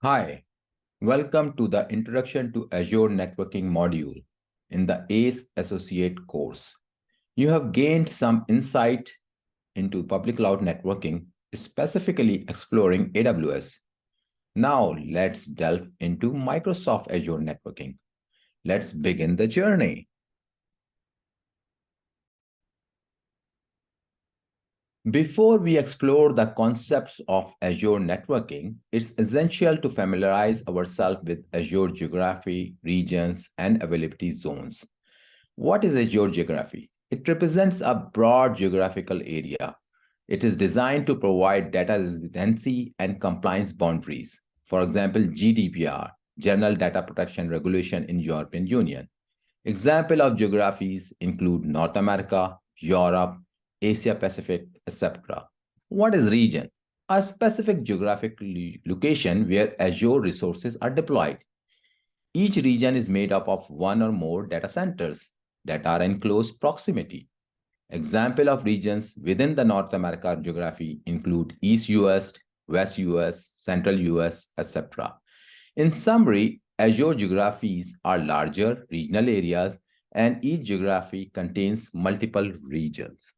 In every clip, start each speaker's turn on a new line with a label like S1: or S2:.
S1: Hi, welcome to the Introduction to Azure Networking module in the ACE Associate course. You have gained some insight into public cloud networking, specifically exploring AWS. Now let's delve into Microsoft Azure networking. Let's begin the journey. Before we explore the concepts of Azure networking, it's essential to familiarize ourselves with Azure geography, regions, and availability zones. What is Azure geography? It represents a broad geographical area. It is designed to provide data residency and compliance boundaries. For example, GDPR, General Data Protection Regulation in European Union. Example of geographies include North America, Europe, Asia Pacific, etc. What is region? A specific geographic location where Azure resources are deployed. Each region is made up of one or more data centers that are in close proximity. Example of regions within the North America geography include East US, West US, Central US, etc. In summary, Azure geographies are larger regional areas and each geography contains multiple regions.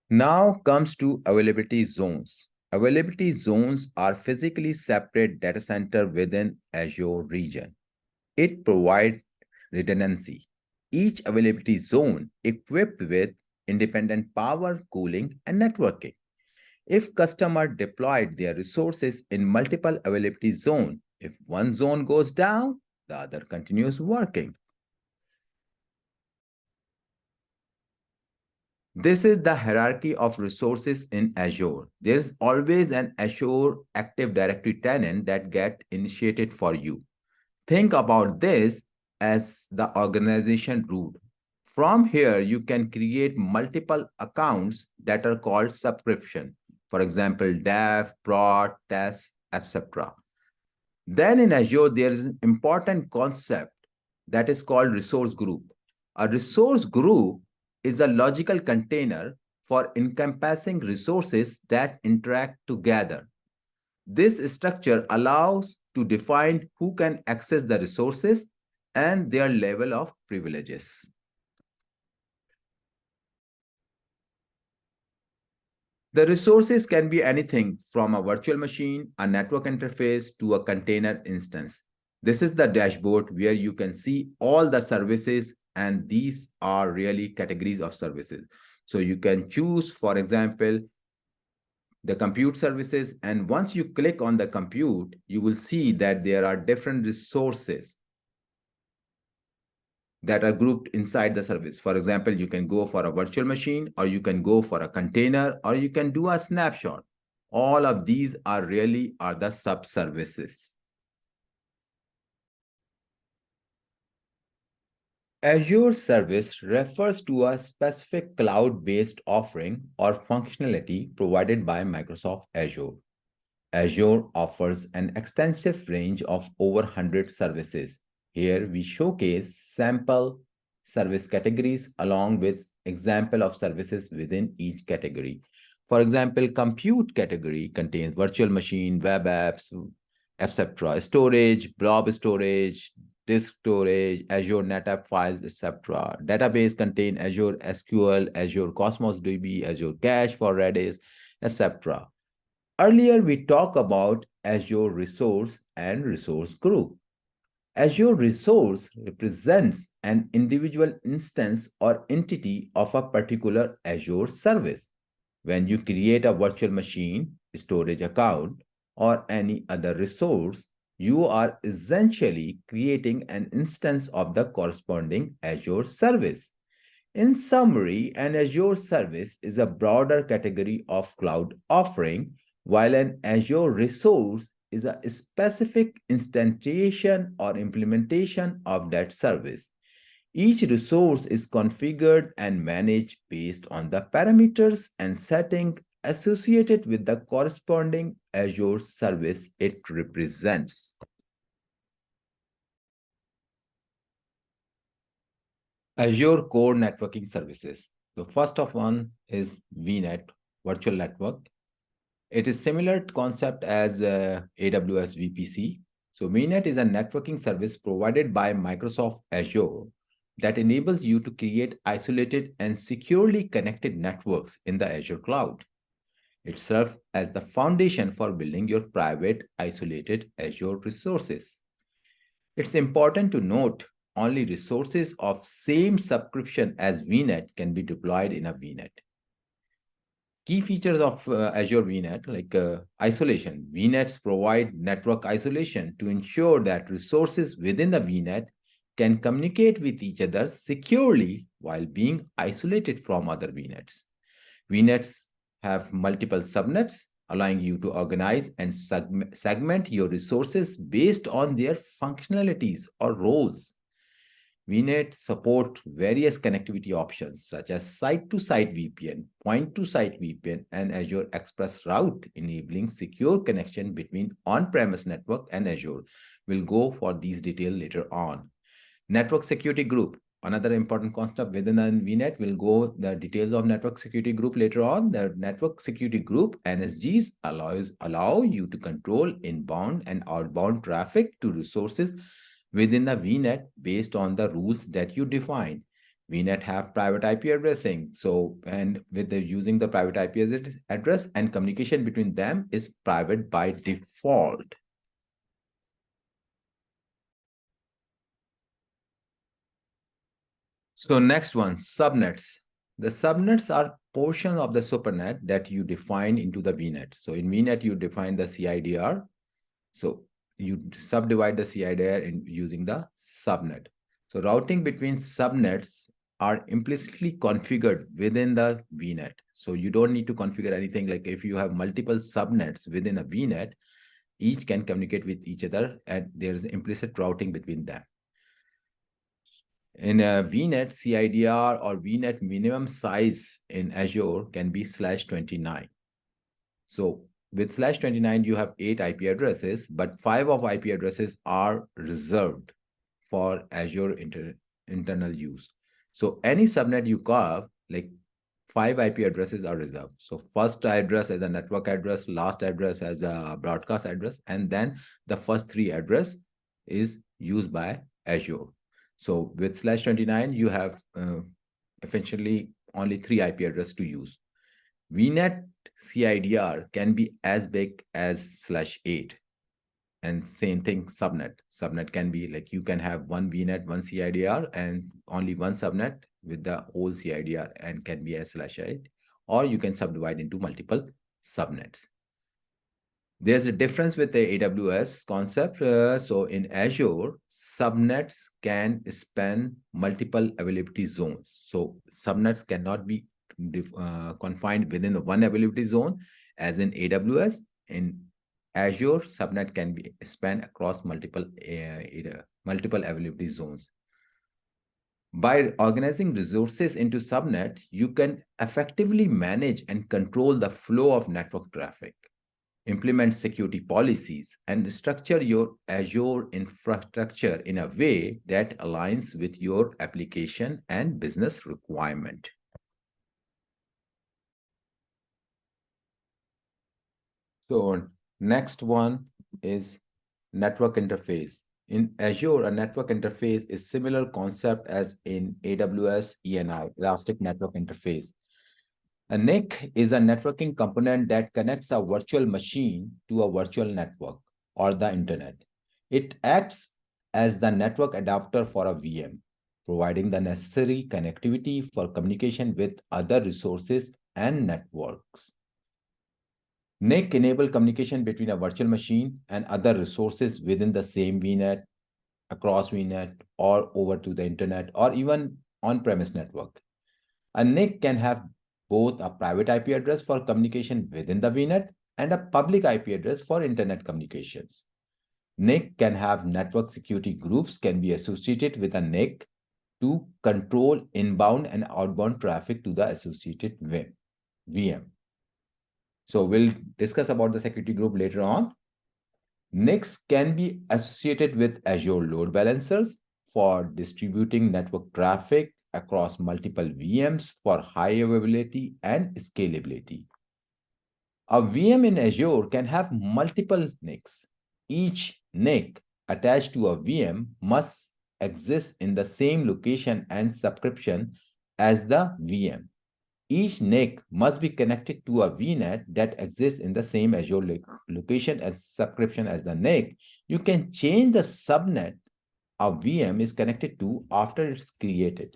S1: Now comes to availability zones. Availability zones are physically separate data center within Azure region. It provides redundancy. Each availability zone equipped with independent power, cooling, and networking. If customer deployed their resources in multiple availability zone, if one zone goes down, the other continues working. This is the hierarchy of resources in Azure. There is always an Azure Active Directory tenant that gets initiated for you. Think about this as the organization root. From here, you can create multiple accounts that are called subscription. For example, dev, prod, test, etc. Then in Azure, there is an important concept that is called resource group. A resource group is a logical container for encompassing resources that interact together. This structure allows to define who can access the resources and their level of privileges. The resources can be anything from a virtual machine, a network interface, to a container instance. This is the dashboard where you can see all the services, and these are really categories of services. So you can choose, for example, the compute services, and once you click on the compute, you will see that there are different resources that are grouped inside the service. For example, you can go for a virtual machine, or you can go for a container, or you can do a snapshot. All of these are the sub-services. Azure service refers to a specific cloud-based offering or functionality provided by Microsoft Azure. Azure offers an extensive range of over 100 services. Here we showcase sample service categories along with example of services within each category. For example, compute category contains virtual machine, web apps, etc. Storage, blob storage, disk storage, Azure NetApp files, etc. Database contain Azure SQL, Azure Cosmos DB, Azure Cache for Redis, etc. Earlier, we talked about Azure Resource and Resource Group. Azure Resource represents an individual instance or entity of a particular Azure service. When you create a virtual machine, storage account, or any other resource, you are essentially creating an instance of the corresponding Azure service. In summary, an Azure service is a broader category of cloud offering, while an Azure resource is a specific instantiation or implementation of that service. Each resource is configured and managed based on the parameters and setting associated with the corresponding Azure service it represents. Azure Core Networking Services. The first of one is VNet, Virtual Network. It is similar concept as AWS VPC. So VNet is a networking service provided by Microsoft Azure that enables you to create isolated and securely connected networks in the Azure cloud. It serves as the foundation for building your private, isolated Azure resources. It's important to note only resources of same subscription as VNet can be deployed in a VNet. Key features of Azure VNet, like isolation. VNets provide network isolation to ensure that resources within the VNet can communicate with each other securely while being isolated from other VNets. VNets have multiple subnets, allowing you to organize and segment your resources based on their functionalities or roles. VNet support various connectivity options such as site-to-site VPN, point-to-site VPN, and Azure Express Route, enabling secure connection between on-premise network and Azure. We'll go for these details later on. Network security group, another important concept within the VNet. We'll go the details of network security group later on. The network security group, NSGs, allow you to control inbound and outbound traffic to resources within the VNet based on the rules that you define. VNet have private IP addressing. So, and with the using the private IP address and communication between them is private by default. So next one, subnets. The subnets are portions of the supernet that you define into the VNet. So in VNet, you define the CIDR. So you subdivide the CIDR in using the subnet. So routing between subnets are implicitly configured within the VNet. So you don't need to configure anything. Like if you have multiple subnets within a VNet, each can communicate with each other and there's implicit routing between them. In a VNet, CIDR or VNet minimum size in Azure can be /29. So with /29, you have 8 IP addresses, but 5 of IP addresses are reserved for Azure internal use. So any subnet you carve, like 5 IP addresses are reserved. So first address as a network address, last address as a broadcast address, and then the first 3 address is used by Azure. So with /29, you have essentially only 3 IP addresses to use. VNet CIDR can be as big as /8. And same thing, subnet. Subnet can be like you can have one VNet, one CIDR, and only one subnet with the whole CIDR and can be as /8. Or you can subdivide into multiple subnets. There's a difference with the AWS concept. So in Azure, subnets can span multiple availability zones. So subnets cannot be confined within one availability zone, as in AWS. In Azure, subnet can be span across multiple availability zones. By organizing resources into subnet, you can effectively manage and control the flow of network traffic, implement security policies, and structure your Azure infrastructure in a way that aligns with your application and business requirement. So next one is network interface. In Azure, a network interface is similar concept as in AWS ENI, Elastic Network Interface. A NIC is a networking component that connects a virtual machine to a virtual network or the internet. It acts as the network adapter for a VM, providing the necessary connectivity for communication with other resources and networks. NIC enable communication between a virtual machine and other resources within the same VNet, across VNet, or over to the internet, or even on-premise network. A NIC can have both a private IP address for communication within the VNet and a public IP address for internet communications. NIC can have network security groups can be associated with a NIC to control inbound and outbound traffic to the associated VM. So we'll discuss about the security group later on. NICs can be associated with Azure load balancers for distributing network traffic across multiple VMs for high availability and scalability. A VM in Azure can have multiple NICs. Each NIC attached to a VM must exist in the same location and subscription as the VM. Each NIC must be connected to a VNet that exists in the same Azure location as subscription as the NIC. You can change the subnet a VM is connected to after it's created.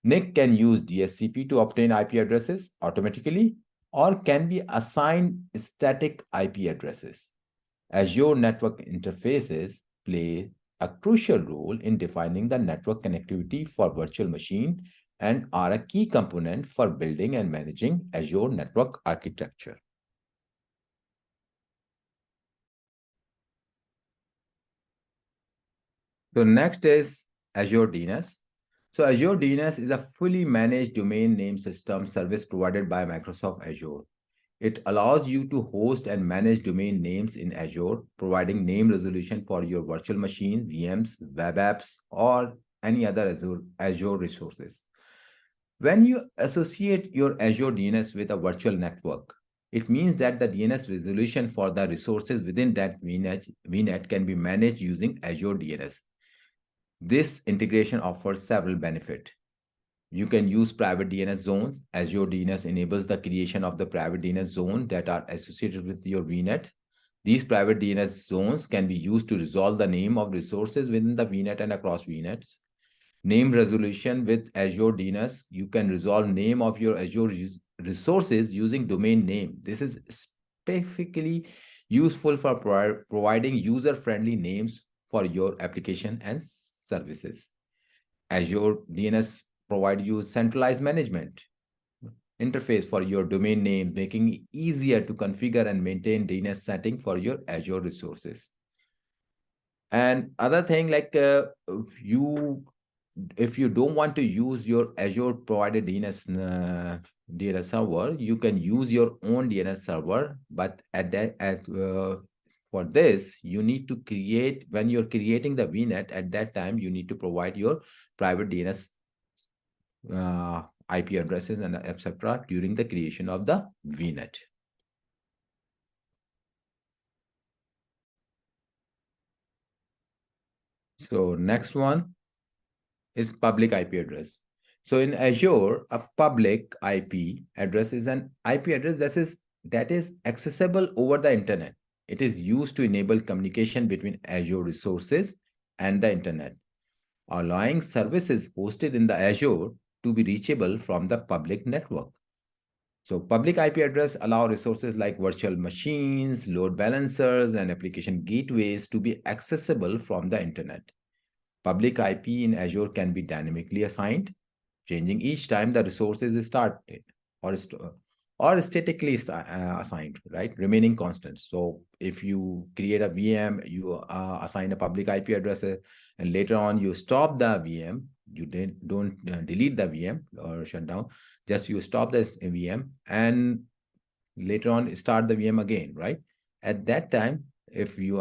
S1: NIC can use DSCP to obtain IP addresses automatically or can be assigned static IP addresses. Azure network interfaces play a crucial role in defining the network connectivity for virtual machine and are a key component for building and managing Azure network architecture. So next is Azure DNS. So Azure DNS is a fully managed domain name system service provided by Microsoft Azure. It allows you to host and manage domain names in Azure, providing name resolution for your virtual machine, VMs, web apps, or any other Azure resources. When you associate your Azure DNS with a virtual network, it means that the DNS resolution for the resources within that VNet can be managed using Azure DNS. This integration offers several benefits. You can use private DNS zones. Azure DNS enables the creation of the private DNS zone that are associated with your VNet. These private DNS zones can be used to resolve the name of resources within the VNet and across VNets. Name resolution with Azure DNS, you can resolve name of your Azure resources using domain name. This is specifically useful for providing user-friendly names for your application and services. Azure DNS provide you centralized management interface for your domain name, making it easier to configure and maintain DNS setting for your Azure resources. And other thing like if you don't want to use your Azure provided DNS server, you can use your own DNS server. But for this, you need to create, when you're creating the VNet, at that time, you need to provide your private DNS IP addresses and etc. during the creation of the VNet. So next one is public IP address. So in Azure, a public IP address is an IP address that is accessible over the internet. It is used to enable communication between Azure resources and the internet, allowing services hosted in the Azure to be reachable from the public network. So public IP address allow resources like virtual machines, load balancers, and application gateways to be accessible from the internet. Public IP in Azure can be dynamically assigned, changing each time the resources is started or or statically assigned, right? Remaining constant. So if you create a VM, you assign a public IP address, and later on you stop the VM, you don't delete the VM or shut down, just you stop this VM and later on start the VM again, right? At that time, if you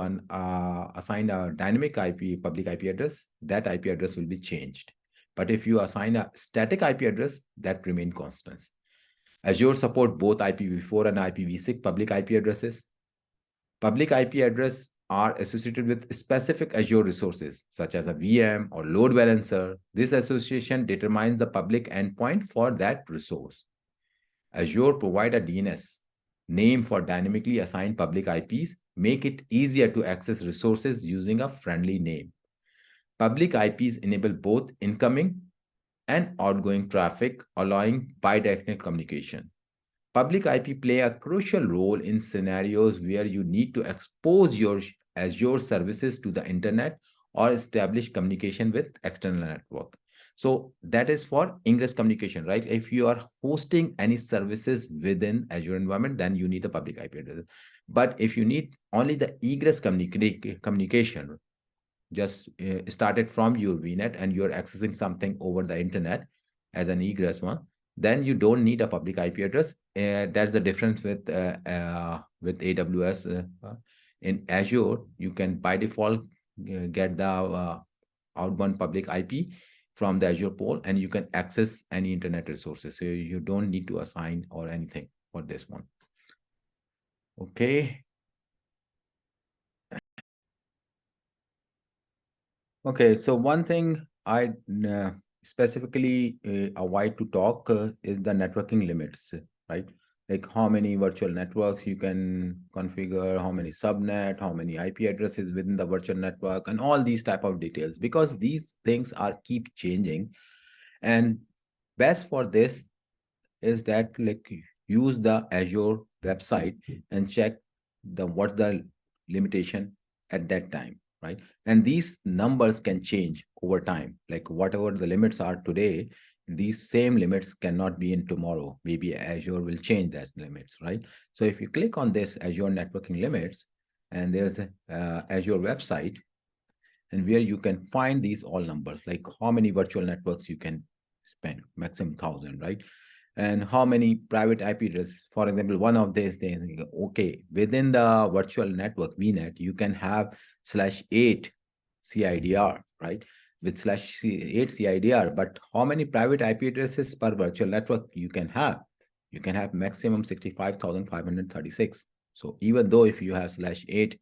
S1: assign a dynamic IP, public IP address, that IP address will be changed. But if you assign a static IP address, that remain constant. Azure support both IPv4 and IPv6 public IP addresses. Public IP address are associated with specific Azure resources, such as a VM or load balancer. This association determines the public endpoint for that resource. Azure provide a DNS name for dynamically assigned public IPs, make it easier to access resources using a friendly name. Public IPs enable both incoming and outgoing traffic, allowing bidirectional communication. Public IP play a crucial role in scenarios where you need to expose your Azure services to the internet or establish communication with external network. So that is for ingress communication, right? If you are hosting any services within Azure environment, then you need a public IP address. But if you need only the egress communication, just started from your VNet and you're accessing something over the internet as an egress one, then you don't need a public IP address. That's the difference with AWS. In Azure, you can by default get the outbound public IP from the Azure pool, and you can access any internet resources. So you don't need to assign or anything for this one. Okay. Okay, so one thing I specifically avoid to talk is the networking limits, right? Like how many virtual networks you can configure, how many subnet, how many IP addresses within the virtual network, and all these type of details, because these things are keep changing. And best for this is that like use the Azure website and check the what's the limitation at that time, right? And these numbers can change over time. Like whatever the limits are today, these same limits cannot be in tomorrow. Maybe Azure will change that limits, right? So if you click on this Azure networking limits, and there's a Azure website, and where you can find these all numbers, like how many virtual networks you can spend, maximum 1,000, right? And how many private IP addresses. For example, one of these things, okay, within the virtual network VNet, you can have /8 CIDR, right? With /8 CIDR, but how many private IP addresses per virtual network you can have? You can have maximum 65,536. So even though if you have /8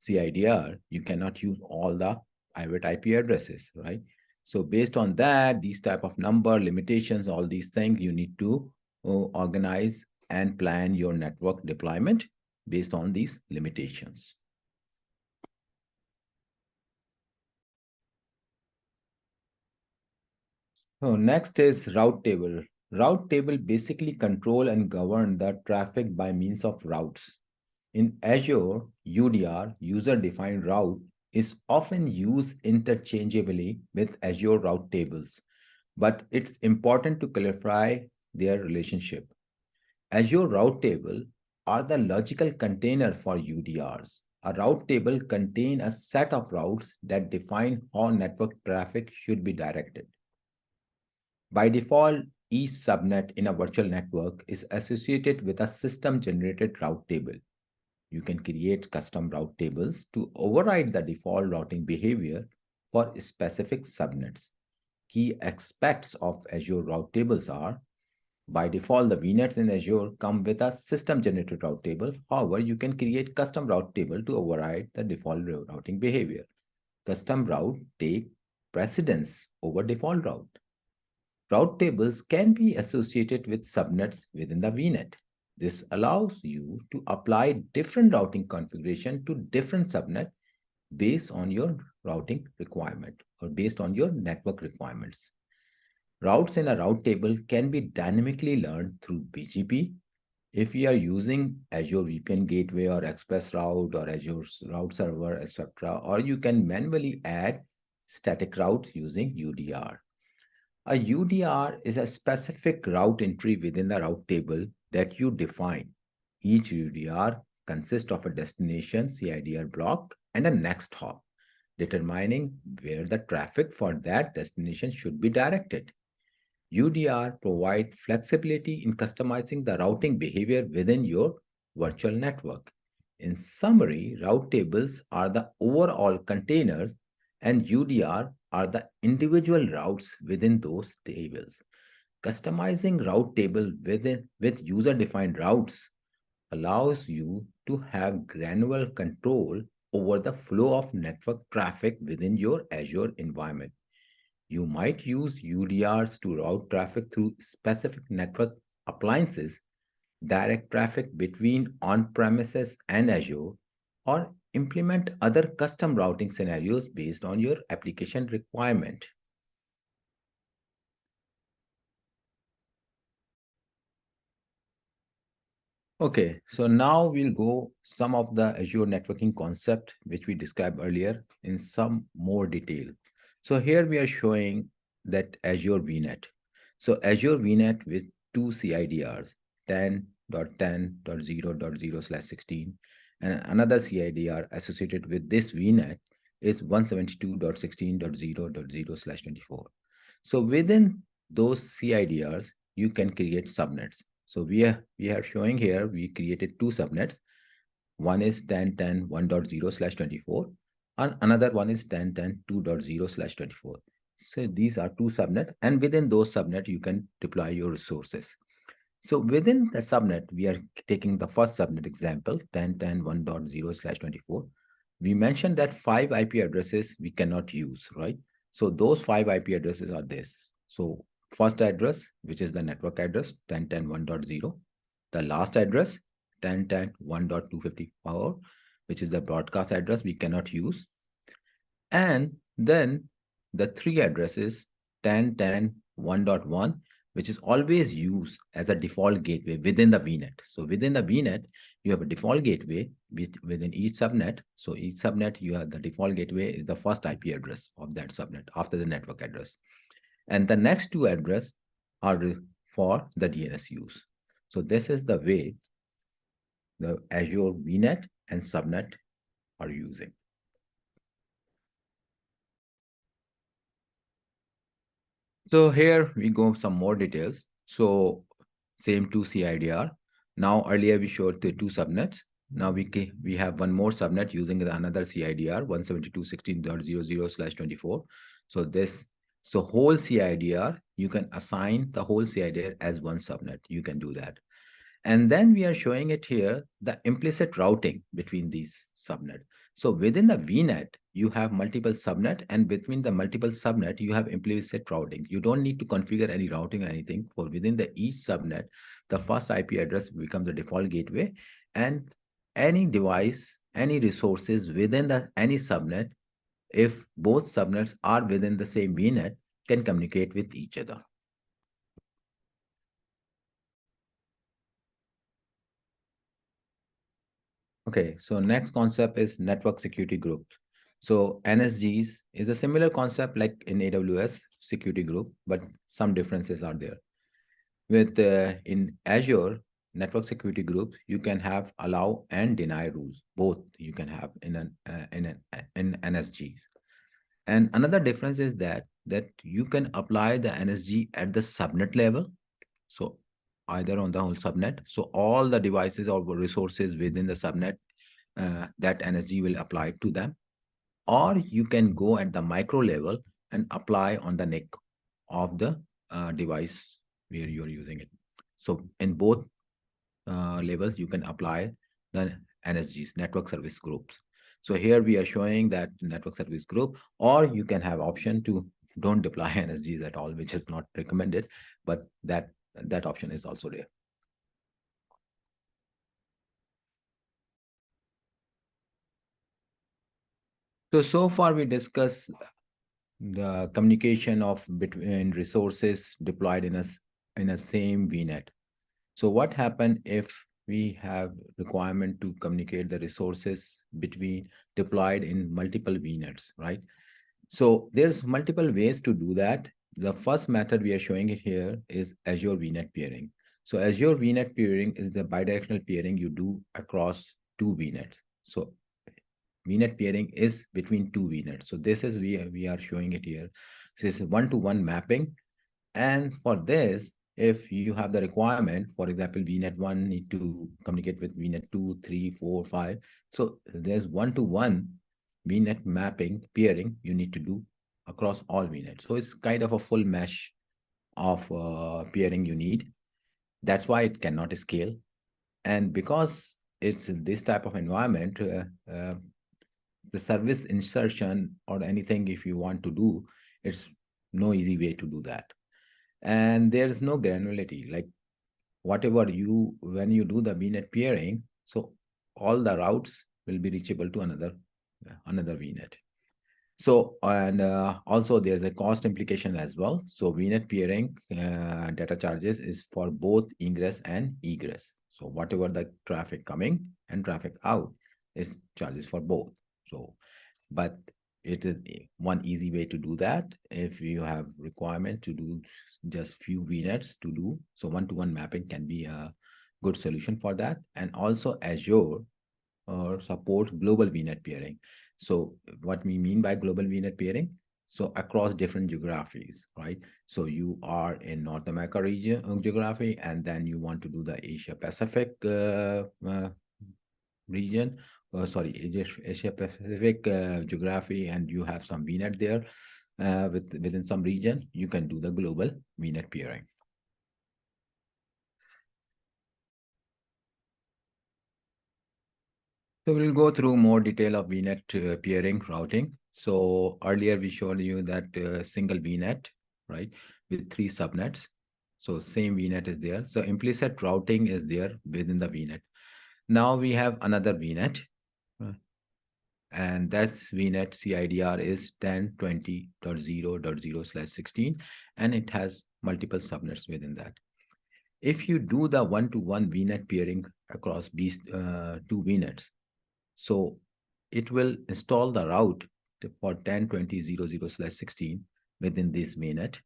S1: CIDR, you cannot use all the private IP addresses, right? So based on that, these type of number limitations, all these things, you need to organize and plan your network deployment based on these limitations. So next is route table. Route table basically control and govern the traffic by means of routes. In Azure, UDR, user-defined route, is often used interchangeably with Azure route tables, but it's important to clarify their relationship. Azure route table are the logical container for UDRs. A route table contains a set of routes that define how network traffic should be directed. By default, each subnet in a virtual network is associated with a system-generated route table. You can create custom route tables to override the default routing behavior for specific subnets. Key aspects of Azure route tables are, by default, the VNets in Azure come with a system-generated route table. However, you can create custom route table to override the default routing behavior. Custom route take precedence over default route. Route tables can be associated with subnets within the VNet. This allows you to apply different routing configuration to different subnet based on your routing requirement or based on your network requirements. Routes in a route table can be dynamically learned through BGP. If you are using Azure VPN Gateway or Express Route or Azure Route Server, etc., or you can manually add static routes using UDR. A UDR is a specific route entry within the route table that you define. Each UDR consists of a destination CIDR block and a next hop, determining where the traffic for that destination should be directed. UDR provide flexibility in customizing the routing behavior within your virtual network. In summary, route tables are the overall containers and UDR are the individual routes within those tables. Customizing route table with user-defined routes allows you to have granular control over the flow of network traffic within your Azure environment. You might use UDRs to route traffic through specific network appliances, direct traffic between on-premises and Azure, or implement other custom routing scenarios based on your application requirement. Okay, so now we'll go some of the Azure networking concept which we described earlier in some more detail. So here we are showing that Azure VNet. So Azure VNet with two CIDRs, 10.10.0.0/16, and another CIDR associated with this VNet is 172.16.0.0/24. So within those CIDRs, you can create subnets. So we are showing here, we created two subnets. One is 10.10.1.0/24 and another one is 10.10.2.0/24. So these are two subnets, and within those subnet, you can deploy your resources. So within the subnet, we are taking the first subnet example, 10.10.1.0/24. We mentioned that 5 IP addresses we cannot use, right? So those 5 IP addresses are this. So first address, which is the network address, 10.10.1.0. The last address, 10.10.1.254, which is the broadcast address we cannot use. And then the three addresses 10, 10, 1.1, which is always used as a default gateway within the VNet. So within the VNet, you have a default gateway within each subnet. So each subnet, you have the default gateway is the first IP address of that subnet after the network address. And the next two address are for the DNS use. So this is the way the Azure VNet and subnet are using. So here we go some more details. So same two CIDR. Now earlier we showed the two subnets. Now we have one more subnet using another CIDR 172.16.00/24. So so whole CIDR, you can assign the whole CIDR as one subnet. You can do that. And then we are showing it here, the implicit routing between these subnet. So within the VNet, you have multiple subnet, and between the multiple subnet, you have implicit routing. You don't need to configure any routing or anything. For within the each subnet, the first IP address becomes the default gateway, and any device, any resources within the any subnet, if both subnets are within the same VNet, can communicate with each other. Okay, so next concept is network security groups. So NSGs is a similar concept like in AWS security group, but some differences are there. With in Azure network security groups, you can have allow and deny rules. Both you can have in NSG. And another difference is that you can apply the NSG at the subnet level. So either on the whole subnet. So all the devices or resources within the subnet, that NSG will apply to them. Or you can go at the micro level and apply on the NIC of the device where you're using it. So in both levels, you can apply the NSGs, network service groups. So here we are showing that network service group, or you can have option to don't deploy NSGs at all, which is not recommended, but that option is also there. So far we discussed the communication of between resources deployed in a same VNet. So what happen if we have requirement to communicate the resources between deployed in multiple VNets, right? So there's multiple ways to do that. The first method we are showing it here is Azure VNet peering. So Azure VNet peering is the bidirectional peering you do across two VNets. So VNet peering is between two VNets. So this is we are showing it here. This is one-to-one mapping. And for this, if you have the requirement, for example, VNet 1 need to communicate with VNet 2, 3, 4, 5. So there's one-to-one VNet mapping, peering you need to do across all VNets. So it's kind of a full mesh of peering you need. That's why it cannot scale. And because it's in this type of environment, the service insertion or anything if you want to do, it's no easy way to do that. And there's no granularity, like whatever you, when you do the VNet peering, so all the routes will be reachable to another VNet. So, and also there's a cost implication as well. So VNet peering data charges is for both ingress and egress. So whatever the traffic coming and traffic out is charges for both. So, but it is one easy way to do that. If you have requirement to do just few VNets to do, so one-to-one mapping can be a good solution for that. And also Azure or support global VNet peering. So what we mean by global VNet peering? So across different geographies, right? So you are in North America region geography, and then you want to do the Asia Pacific region, sorry, Asia Pacific geography, and you have some VNet there within some region, you can do the global VNet peering. So we'll go through more detail of VNet peering routing. So earlier we showed you that single VNet, right, with three subnets. So same VNet is there. So implicit routing is there within the VNet. Now we have another VNet, uh, and that's VNet CIDR is 10.20.0.0/16, and it has multiple subnets within that. If you do the one-to-one VNet peering across these two VNets, so it will install the route for 10.20.0.0/16 within this VNet.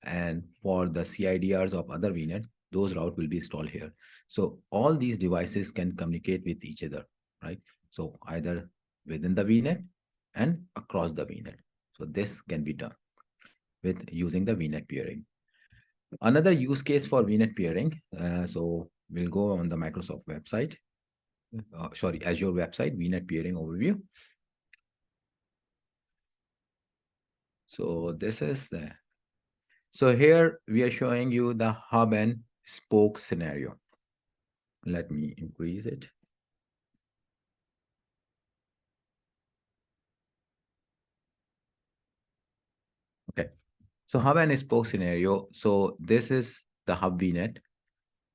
S1: And for the CIDRs of other VNet, those route will be installed here. So all these devices can communicate with each other, right? So either within the VNet and across the VNet. So this can be done with using the VNet peering. Another use case for VNet peering, so we'll go on the Microsoft website, sorry, Azure website, VNet peering overview. So this is the, so here we are showing you the hub and spoke scenario. Let me increase it. Okay. So hub and spoke scenario. So this is the hub VNet,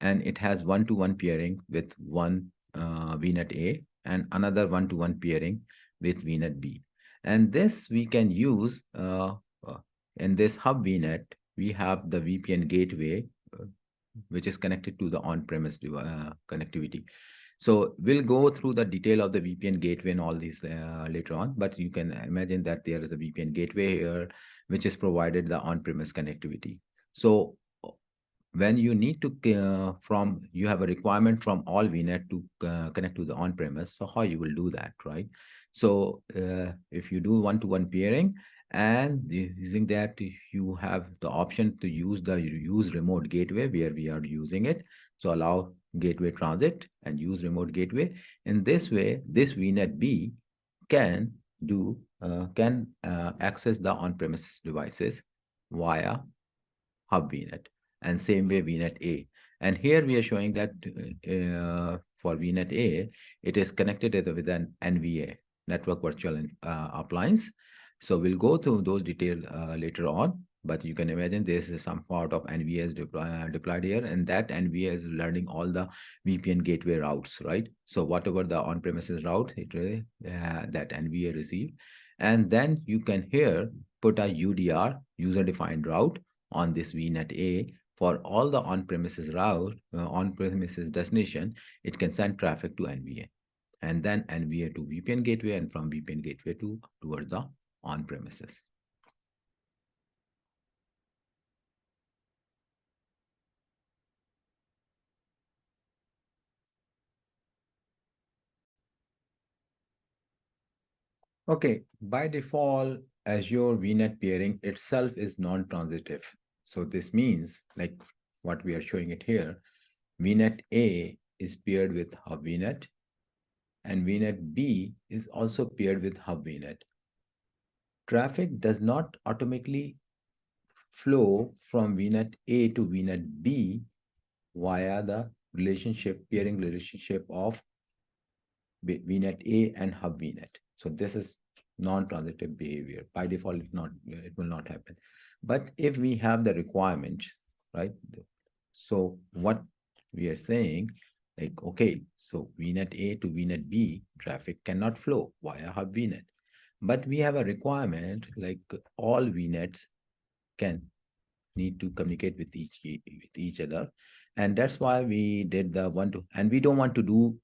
S1: and it has one-to-one peering with one VNet A and another one-to-one peering with VNet B. And this we can use in this hub VNet. We have the VPN gateway, which is connected to the on-premise connectivity. So we'll go through the detail of the VPN gateway and all these later on, but you can imagine that there is a VPN gateway here, which is provided the on-premise connectivity. So when you need to you have a requirement from all VNet to connect to the on-premise, so how you will do that, right? So if you do one-to-one peering, and using that, you have the option to use the use remote gateway where we are using it. So allow gateway transit and use remote gateway. In this way, this VNet B can access the on-premises devices via hub VNet, and same way VNet A. And here we are showing that for VNet A, it is connected with an NVA, Network Virtual Appliance. So we'll go through those details later on, but you can imagine this is some part of NVA is deployed here, and that NVA is learning all the VPN gateway routes, right? So whatever the on-premises route, that NVA receive, and then you can here put a UDR, user-defined route, on this VNet A for all the on-premises route, on-premises destination. It can send traffic to NVA, and then NVA to VPN gateway, and from VPN gateway to towards the on-premises. Okay, by default, Azure VNet peering itself is non-transitive. So this means, like what we are showing it here, VNet A is paired with Hub VNet, and VNet B is also paired with Hub VNet. Traffic does not automatically flow from VNet A to VNet B via the peering relationship of VNet A and hub VNet. So this is non-transitive behavior. By default, it will not happen. But if we have the requirements, right? So what we are saying, like, okay, so VNet A to VNet B traffic cannot flow via hub VNet. But we have a requirement like all VNets can need to communicate with each other, and that's why we did the one to, and we don't want to do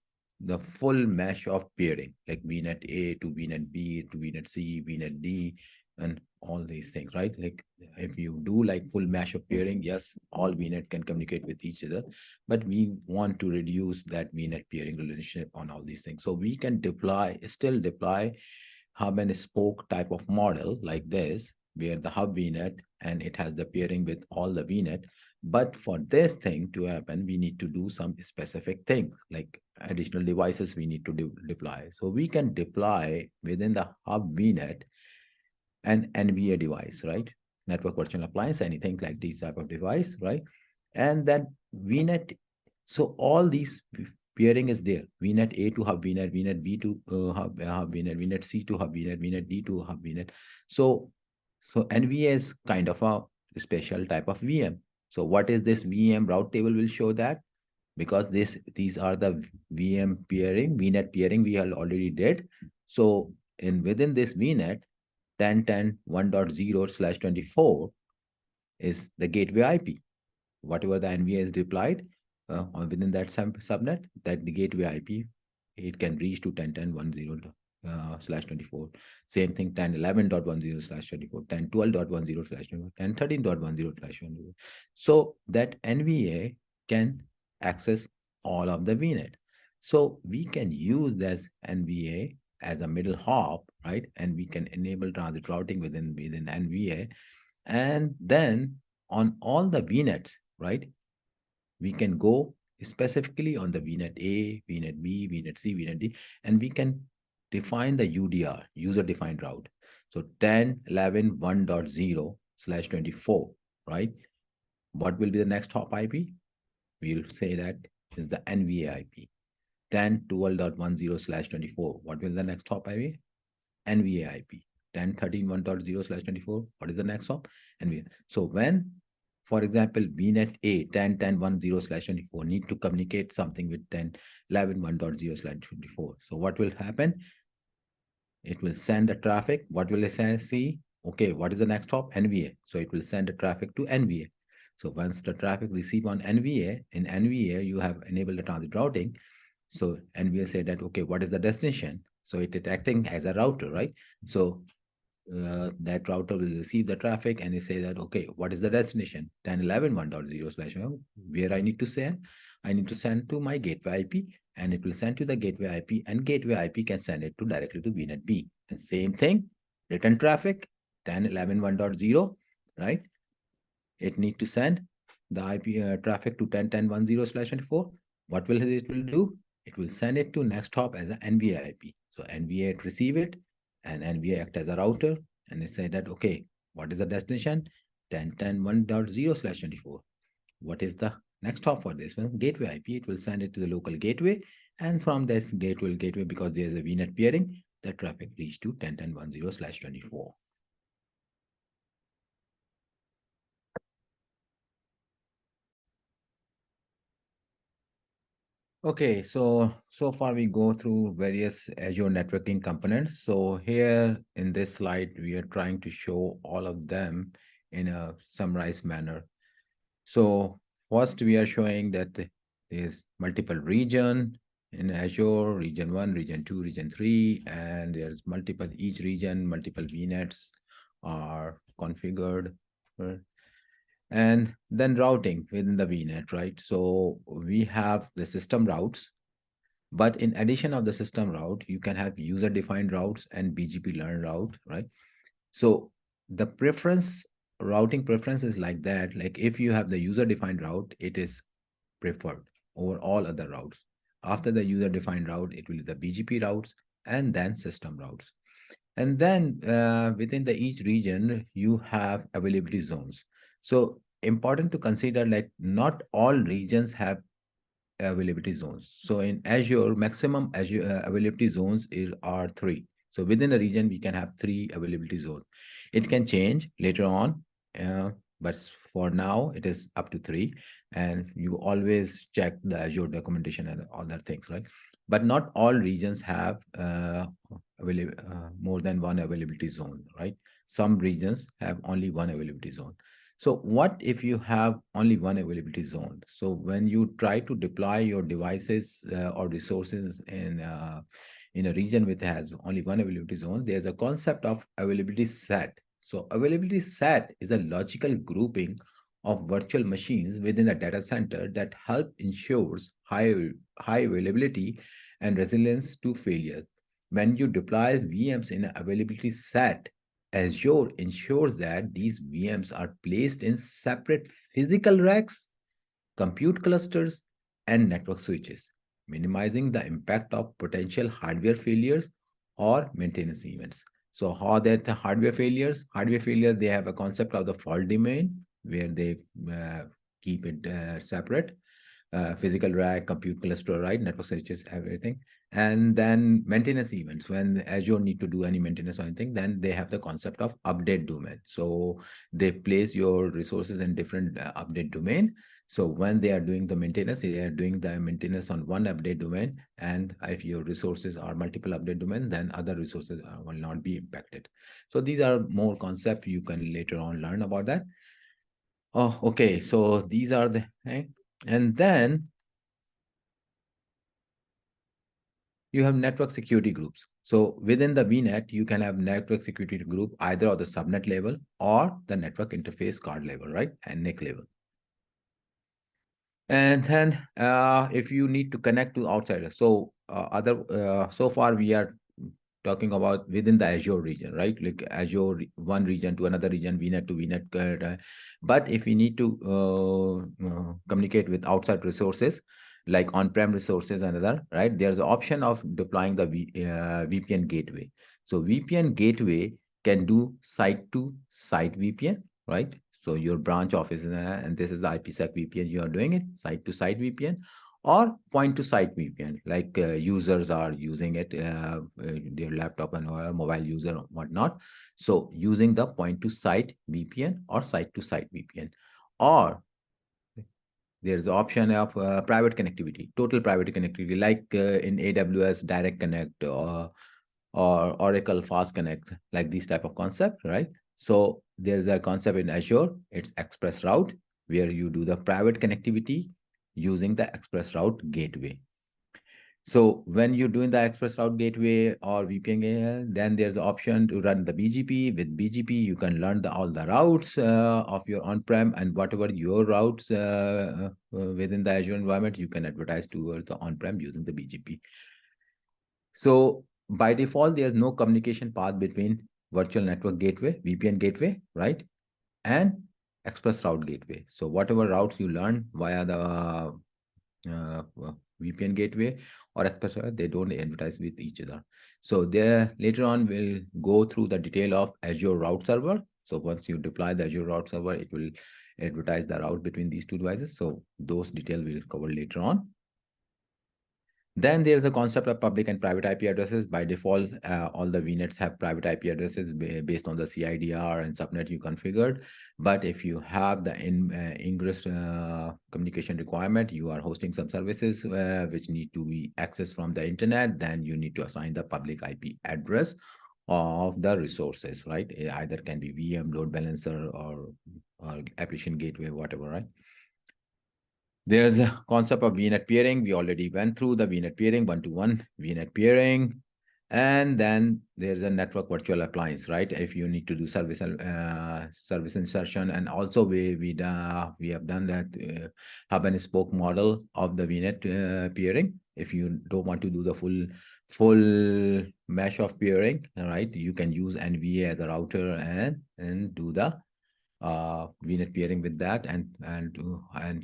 S1: the full mesh of peering like VNet A to VNet B to VNet C, VNet D, and all these things, right? Like if you do like full mesh of peering, yes, all VNet can communicate with each other, but we want to reduce that VNet peering relationship on all these things. So we can still deploy hub and spoke type of model like this, where the hub VNet and it has the pairing with all the VNet. But for this thing to happen, we need to do some specific things like additional devices we need to deploy. So we can deploy within the hub VNet an NVA device, right? Network virtual appliance, anything like this type of device, right? And then VNet, so all these peering is there. VNet A to hub VNet, VNet B to hub VNet, VNet C to hub VNet, VNet D to hub VNet. So, so NVA is kind of a special type of VM. So what is this VM route table will show that, because these are the VM peering, VNet peering we already did. So in within this VNet, 10.10.1.0/24 is the gateway IP. Whatever the NVA is deployed within that subnet, that the gateway IP, it can reach to 10.10.10 slash 24. Same thing, 10.11.10 slash 24, 10.12.10 slash 24, 10.13.10 slash 24. So that NVA can access all of the VNet. So we can use this NVA as a middle hop, right? And we can enable transit routing within NVA. And then on all the VNets, right? We can go specifically on the VNet A, VNet B, VNet C, VNet D, and we can define the UDR, user defined route. So 10.11.1.0/24, right? What will be the next hop IP? We'll say that is the NVA IP. 10.12.10/24. What will the next hop IP? NVA IP. 10.13.1.0/24. What is the next hop? NVA. So when, for example, VNet A 10.10.10/24 need to communicate something with 10.11.1.0/24. So what will happen? It will send the traffic. What will it see? Okay, what is the next hop? NVA. So it will send the traffic to NVA. So once the traffic receive on NVA, in NVA, you have enabled the transit routing. So NVA say that, okay, what is the destination? So it is acting as a router, right? So that router will receive the traffic and it say that, okay, what is the destination? 10.11.1.0/, where I need to send? I need to send to my gateway IP, and it will send to the gateway IP, and gateway IP can send it to directly to VNet B. And same thing, return traffic, 10.11.1.0, right? It need to send the IP traffic to 10.10.10/24. What will it will do? It will send it to next hop as an NVA IP. So NVA receive it, and NVA act as a router, and it say that, okay, what is the destination? 10.10.1.0/24. What is the next hop for this one? Gateway IP. It will send it to the local gateway, and from this gateway, because there's a VNet peering, the traffic reach to 10.10.10/24. Okay, so far we go through various Azure networking components. So here in this slide, we are trying to show all of them in a summarized manner. So first we are showing that there's multiple region in Azure, region 1, region 2, region 3, and there's multiple, each region, multiple VNets are configured. Right? And then routing within the VNet, right? So we have the system routes, but in addition of the system route, you can have user defined routes and BGP learn route, right? So the preference, routing preference is like that. Like if you have the user defined route, it is preferred over all other routes. After the user defined route, it will be the BGP routes and then system routes. And then within the each region, you have availability zones. So important to consider, like not all regions have availability zones. So in Azure, maximum Azure availability zones are 3. So within a region, we can have 3 availability zones. It can change later on, but for now, it is up to 3. And you always check the Azure documentation and other things, right? But not all regions have more than one availability zone, right? Some regions have only one availability zone. So what if you have only one availability zone? So when you try to deploy your devices or resources in a region which has only one availability zone, there's a concept of availability set. So availability set is a logical grouping of virtual machines within a data center that help ensures high availability and resilience to failure. When you deploy VMs in an availability set, Azure ensures that these VMs are placed in separate physical racks, compute clusters, and network switches, minimizing the impact of potential hardware failures or maintenance events. So how that hardware failures? Hardware failure, they have a concept of the fault domain where they keep it separate. physical rack, compute cluster, right? Network switches, everything. And then maintenance events. When Azure need to do any maintenance or anything, then they have the concept of update domain. So they place your resources in different update domain. So when they are doing the maintenance, they are doing the maintenance on one update domain. And if your resources are multiple update domain, then other resources will not be impacted. So these are more concepts you can later on learn about that. Oh, okay. So these are the, and then you have network security groups. So within the VNet, you can have network security group either at the subnet level or the network interface card level, right? And NIC level. And then if you need to connect to outsiders, so far we are talking about within the Azure region, right? Like Azure one region to another region, VNet to VNet. But if we need to communicate with outside resources, like on-prem resources and other, right? There's an option of deploying the VPN gateway. So VPN gateway can do site-to-site VPN, right? So your branch office, and this is the IPsec VPN you are doing it, site-to-site VPN, or point-to-site VPN, like users are using it, their laptop and or mobile user or whatnot. So using the point-to-site VPN or site-to-site VPN, or there's the option of private connectivity, total private connectivity, like in AWS Direct Connect or Oracle Fast Connect, like these type of concept, right? So there's a concept in Azure, it's Express Route, where you do the private connectivity using the Express Route gateway. So when you're doing the Express Route Gateway or VPN, then there's the option to run the BGP. With BGP, you can learn all the routes of your on-prem, and whatever your routes within the Azure environment, you can advertise towards the on-prem using the BGP. So by default, there's no communication path between virtual network gateway, VPN gateway, right? And Express Route Gateway. So whatever routes you learn via the VPN gateway or etc. They don't advertise with each other. So there later on we'll go through the detail of Azure Route Server. So once you deploy the Azure Route Server, it will advertise the route between these two devices. So those details we'll cover later on. Then there's the concept of public and private IP addresses. By default, all the VNets have private IP addresses based on the CIDR and subnet you configured. But if you have the ingress communication requirement, you are hosting some services which need to be accessed from the internet, then you need to assign the public IP address of the resources, right? It either can be VM, load balancer, or application gateway, whatever, right? There's a concept of VNet peering. We already went through the VNet peering, one-to-one VNet peering. And then there's a network virtual appliance, right? If you need to do service insertion, and also we have done that hub and spoke model of the VNet peering. If you don't want to do the full mesh of peering, right? You can use NVA as a router and do the VNet peering with that, and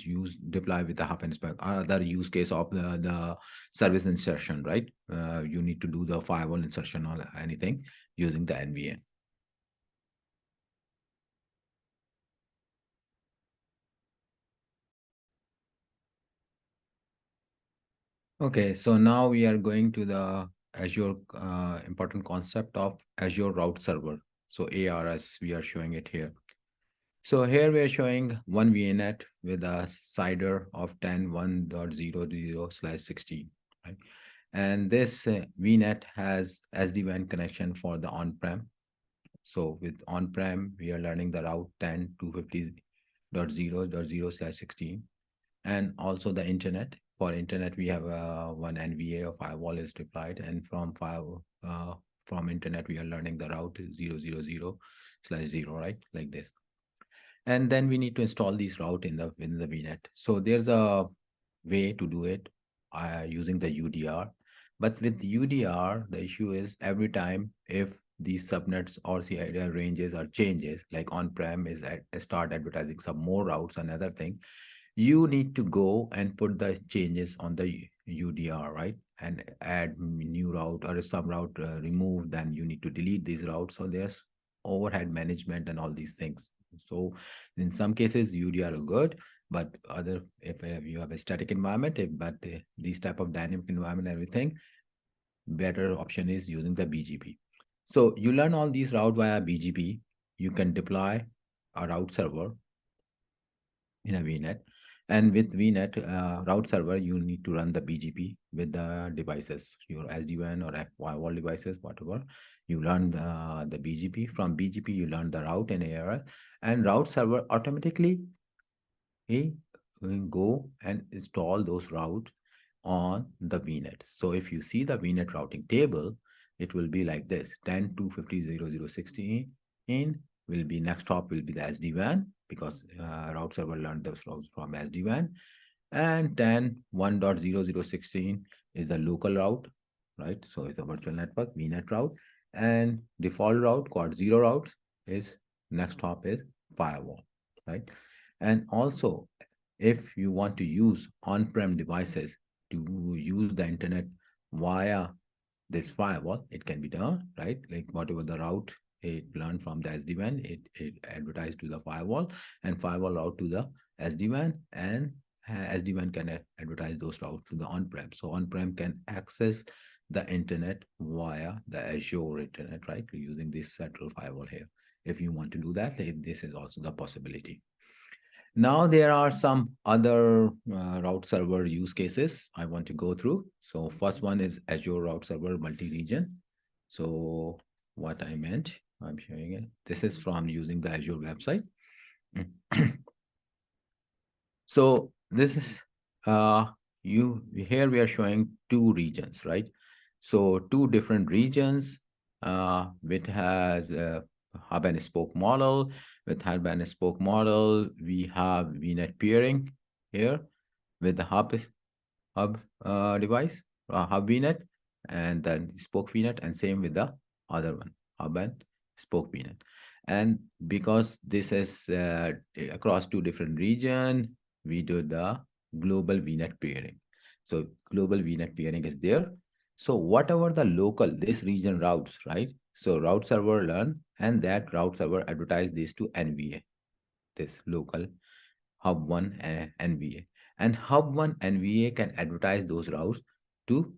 S1: use deploy with the hub and spoke. Other use case of the service insertion, right? You need to do the firewall insertion or anything using the NVA. Okay, so now we are going to the Azure important concept of Azure Route Server. So ARS, we are showing it here. So here we are showing one VNet with a CIDR of 10.1.0.0/16, right? And this VNet has SD-WAN connection for the on-prem. So with on-prem, we are learning the route 10.250.0.0/16, and also the internet. For internet, we have one NVA or firewall is deployed, and from internet, we are learning the route 0.0.0/0, right? Like this. And then we need to install these route within the VNet. So there's a way to do it using the UDR. But with UDR, the issue is every time if these subnets or CIDR ranges or changes, like on-prem is start advertising some more routes, another thing, you need to go and put the changes on the UDR, right? And add new route, or if some route removed, then you need to delete these routes. So there's overhead management and all these things. So in some cases, UDR are good. But other, if you have a static environment, but these type of dynamic environment, everything, better option is using the BGP. So you learn all these route via BGP. You can deploy a route server in a VNet. And with VNet route server, you need to run the BGP with the devices, your SD-WAN or firewall devices, whatever. You learn the BGP. From BGP, you learn the route and ARL. And route server automatically he will go and install those routes on the VNet. So if you see the VNet routing table, it will be like this: 10.250.0.0.16 in will be next hop will be the SD-WAN, because route server learned those routes from SD-WAN, and 10.1.0.0.16 is the local route, right? So it's a virtual network VNet route, and default route quad 0 route is next hop is firewall, right? And also, if you want to use on-prem devices to use the internet via this firewall, it can be done, right? Like whatever the route it learned from the SD-WAN, it advertised to the firewall, and firewall route to the SD-WAN, and SD-WAN can advertise those routes to the on-prem. So on-prem can access the internet via the Azure internet, right? Using this central firewall here. If you want to do that, this is also the possibility. Now there are some other route server use cases I want to go through. So first one is Azure route server multi-region. So what I meant, I'm showing it. This is from using the Azure website. So this is you here we are showing two regions, right? So two different regions which has a hub and spoke model. With hub and spoke model, we have VNet peering here with the hub device, hub VNet, and then spoke VNet, and same with the other one, hub and spoke VNet. And because this is across two different region, we do the global VNet peering. So global VNet peering is there. So whatever the local, this region routes, right? So route server learn, and that route server advertise this to NVA, this local Hub 1 NVA. And Hub 1 NVA can advertise those routes to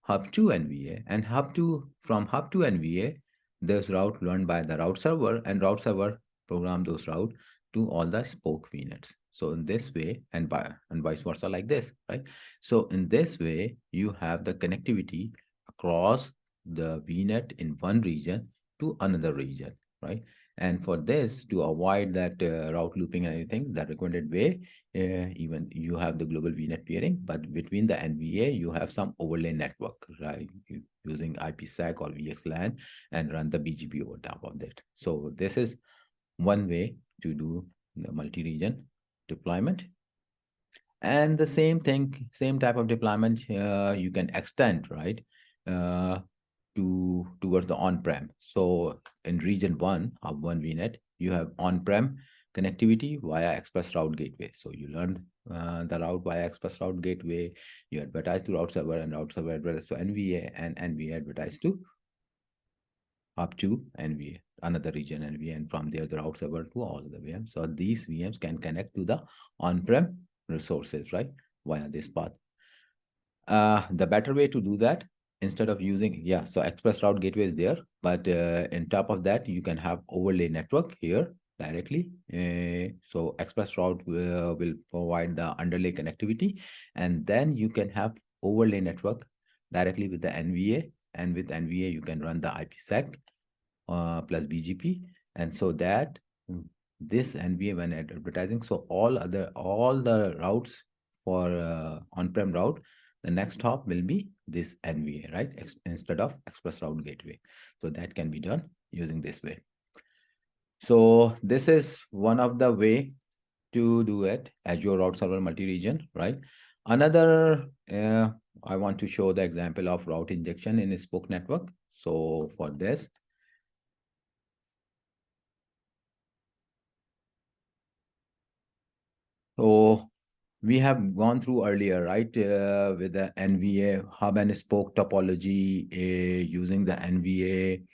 S1: Hub 2 NVA. And Hub 2, from Hub 2 NVA, those route learned by the route server, and route server program those route to all the spoke VNets. So in this way, and vice versa like this, right? So in this way, you have the connectivity across the VNet in one region to another region, right? And for this, to avoid that route looping and everything, the recommended way, even you have the global VNet peering, but between the NVA, you have some overlay network, right? Using IPsec or VXLAN, and run the BGP over top of that. So this is one way to do the multi-region deployment. And the same thing, same type of deployment, you can extend, right? Uh, towards the on-prem. So in region one, Hub 1 VNet, you have on-prem connectivity via Express Route Gateway. So you learn the route via Express Route Gateway, you advertise to route server, and route server advertise to NVA, and NVA advertise to Hub 2 NVA, another region NVA, and from there the route server to all the VMs. So these VMs can connect to the on-prem resources, right, via this path. The better way to do that, instead of using, yeah, so express route gateway is there, but in top of that, you can have overlay network here directly. So express route will provide the underlay connectivity, and then you can have overlay network directly with the NVA, and with NVA, you can run the IPsec plus BGP. And so that this NVA when advertising, so all the routes for on-prem route, the next hop will be this NVA, right? Instead of Express Route Gateway. So that can be done using this way. So this is one of the way to do it, Azure Route Server multi-region, right? Another, I want to show the example of route injection in a spoke network. So for this, so we have gone through earlier, right, with the NVA hub and spoke topology, using the NVA.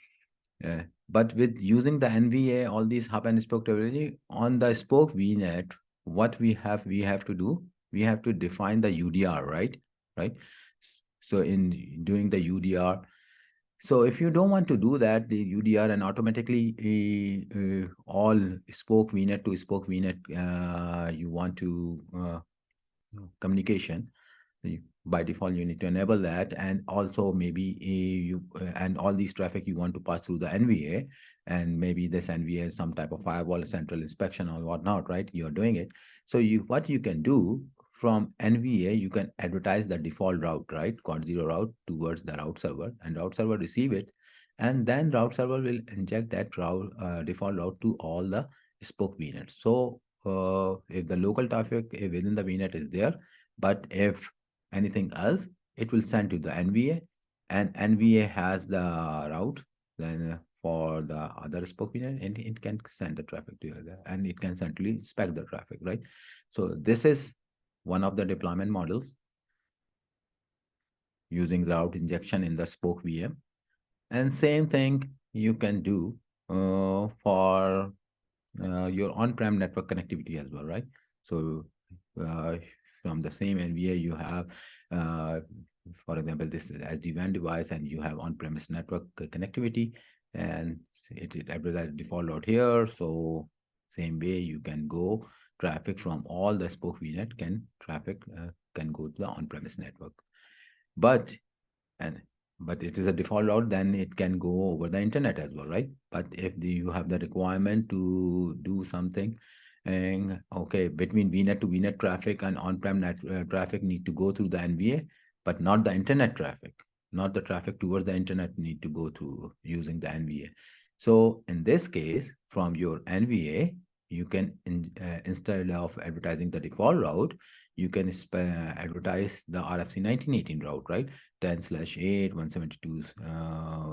S1: But with using the NVA, all these hub and spoke topology on the spoke VNet, what we have to do, we have to define the UDR, right? Right. So in doing the UDR, so if you don't want to do that, the UDR and automatically all spoke VNet to spoke VNet, you want to communication, by default you need to enable that, and also maybe you and all these traffic you want to pass through the NVA, and maybe this NVA is some type of firewall, central inspection or whatnot, right? You're doing it. So what you can do from NVA, you can advertise the default route, right? Quad zero route towards the route server, and route server receive it, and then route server will inject that route default route to all the spoke VNets. So if the local traffic within the VNet is there, but if anything else, it will send to the NVA, and NVA has the route. Then for the other spoke VNet, and it can send the traffic to other, and it can centrally inspect the traffic, right? So this is one of the deployment models using route injection in the spoke VM. And same thing you can do for your on-prem network connectivity as well, right? So uh, from the same NVA you have, uh, for example, this is SD-WAN device, and you have on-premise network connectivity, and it advertises default out here. So same way you can go traffic from all the spoke VNet can go to the on-premise network. But and but it is a default route, then it can go over the internet as well, right? But if you have the requirement to do something, and okay, between VNet to VNet traffic and on-prem net traffic need to go through the NVA, but not the internet traffic, not the traffic towards the internet need to go through using the NVA. So in this case, from your NVA, you can instead of advertising the default route, you can advertise the RFC 1918 route, right? 10/8, 172,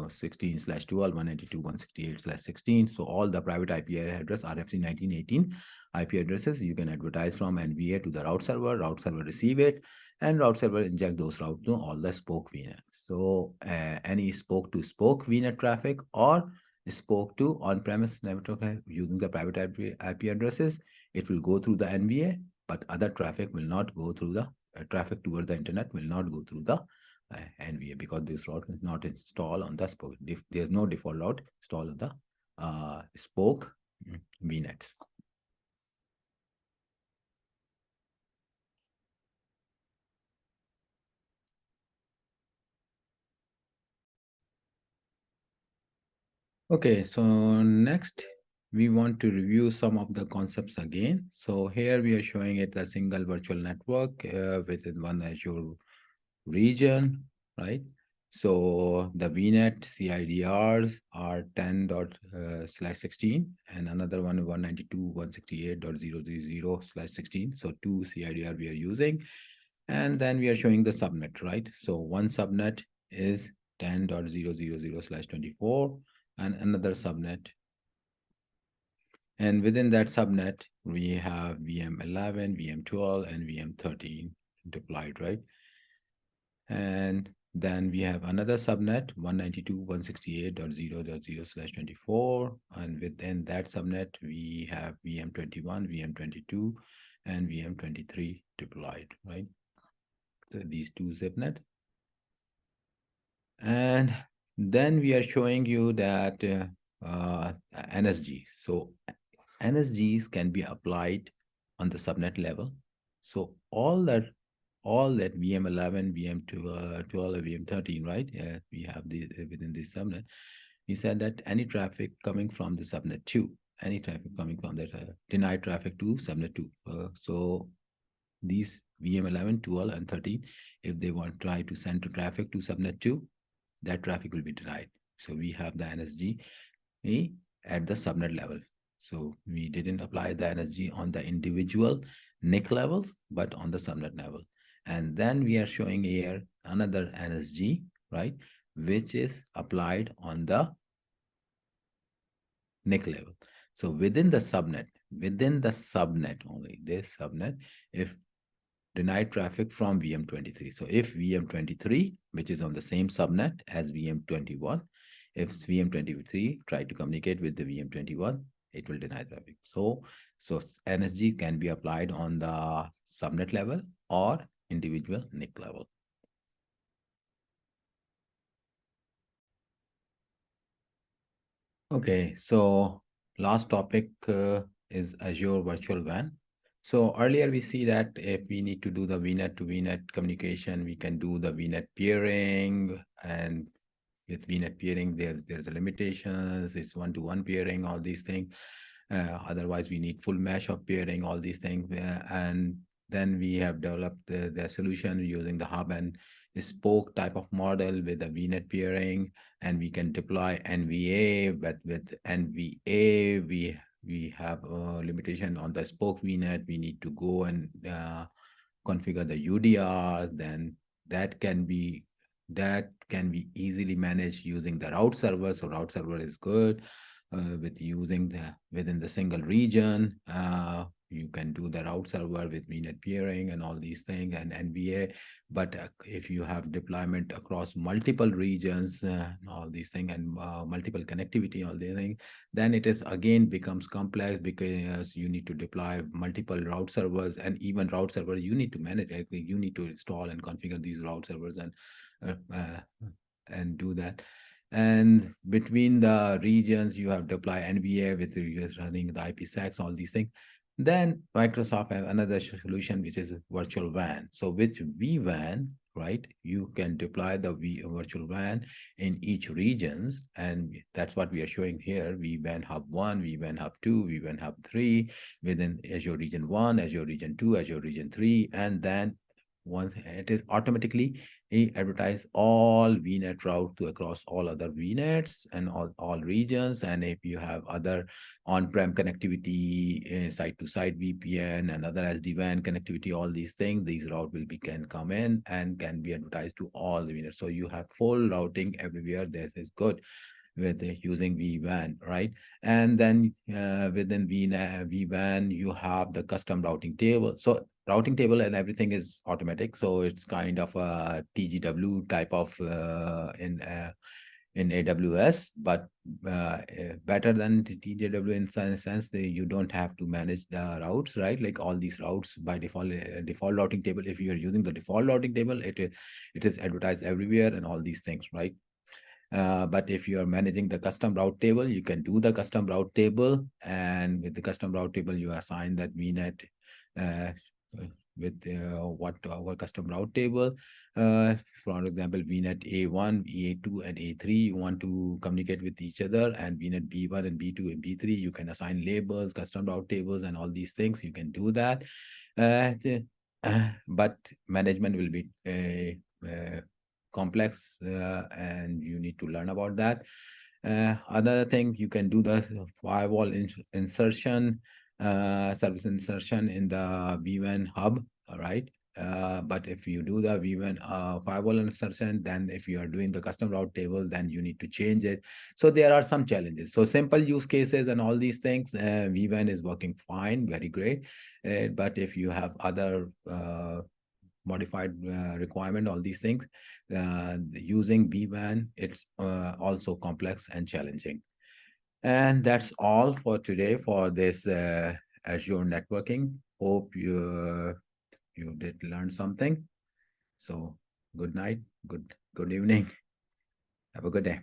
S1: 16/12, 192.168/16. So all the private IP address RFC 1918 IP addresses you can advertise from NVA to the route server receive it, and route server inject those routes to all the spoke VNet. So any spoke to spoke VNet traffic or spoke to on-premise network using the private IP addresses, it will go through the NVA, but other traffic will not go through the traffic toward the internet will not go through the NVA, because this route is not installed on the spoke. If there's no default route installed on the spoke VNets. Okay, so next we want to review some of the concepts again. So here we are showing it a single virtual network within one Azure region, right? So the VNet CIDRs are 10./16, and another one 192.168.0.0/16. So two CIDR we are using. And then we are showing the subnet, right? So one subnet is 10.0.0.0/24, and another subnet. And within that subnet, we have VM11, VM12, and VM13 deployed, right? And then we have another subnet, 192.168.0.0/24. And within that subnet, we have VM21, VM22, and VM23 deployed, right? So these two subnets. And then we are showing you that NSG. So NSGs can be applied on the subnet level. So all that VM11, VM12, VM13, right? We have the within this subnet. We said that any traffic coming from the subnet 2, any traffic coming from that denied traffic to subnet 2. So these VM11, 12, and 13, if they want to try to send to traffic to subnet 2, that traffic will be denied. So we have the NSG at the subnet level. So we didn't apply the NSG on the individual NIC levels, but on the subnet level. And then we are showing here another NSG, right, which is applied on the NIC level. So within the subnet only, this subnet, if denied traffic from VM23. So if VM23, which is on the same subnet as VM21, if VM23 try to communicate with the VM21, it will deny traffic. So So NSG can be applied on the subnet level or individual NIC level. Okay, so last topic is Azure Virtual WAN. So earlier we see that if we need to do the VNet to VNet communication, we can do the VNet peering, and with VNet peering, there's a limitations. It's one-to-one peering, all these things. Otherwise, we need full mesh of peering, all these things. And then we have developed the solution using the hub and spoke type of model with the VNet peering, and we can deploy NVA. But with NVA, we have a limitation on the spoke VNet. We need to go and configure the UDRs. Then that can be easily managed using the route server. So route server is good with using the within the single region. You can do the route server with VNet peering and all these things and NVA. But if you have deployment across multiple regions, all these things and multiple connectivity, all these things, then it is again becomes complex because you need to deploy multiple route servers, and even route server you need to manage. You need to install and configure these route servers and do that. And between the regions, you have deploy NVA with running the IPsec, all these things. Then Microsoft have another solution, which is virtual WAN. So with vWAN, right, you can deploy the virtual WAN in each regions. And that's what we are showing here. vWAN Hub 1, vWAN Hub 2, vWAN Hub 3, within Azure Region 1, Azure Region 2, Azure Region 3, and then once it is automatically advertise all VNet route to across all other VNets and all regions. And if you have other on-prem connectivity, site-to-site VPN and other SD-WAN connectivity, all these things, these route will be can come in and can be advertised to all the VNets. So you have full routing everywhere. This is good with using vWAN, right? And then within vWAN, you have the custom routing table. So routing table and everything is automatic. So it's kind of a TGW type of in AWS, but better than TGW in sense that you don't have to manage the routes, right? Like all these routes by default, default routing table. If you are using the default routing table, it is advertised everywhere and all these things, right? But if you are managing the custom route table, you can do the custom route table. And with the custom route table, you assign that VNet uh, with what our custom route table. For example, VNet A1, A2, and A3, you want to communicate with each other, and VNet B1 and B2 and B3, you can assign labels, custom route tables, and all these things. You can do that. But management will be complex and you need to learn about that. Another thing, you can do the firewall insertion, service insertion in the vWAN hub, all right? But if you do the vWAN firewall insertion, then if you are doing the custom route table, then you need to change it. So there are some challenges. So simple use cases and all these things, vWAN is working fine, very great. But if you have other modified requirement, all these things, using vWAN, it's also complex and challenging. And that's all for today for this Azure networking. Hope you did learn something. So good night, good evening. Have a good day.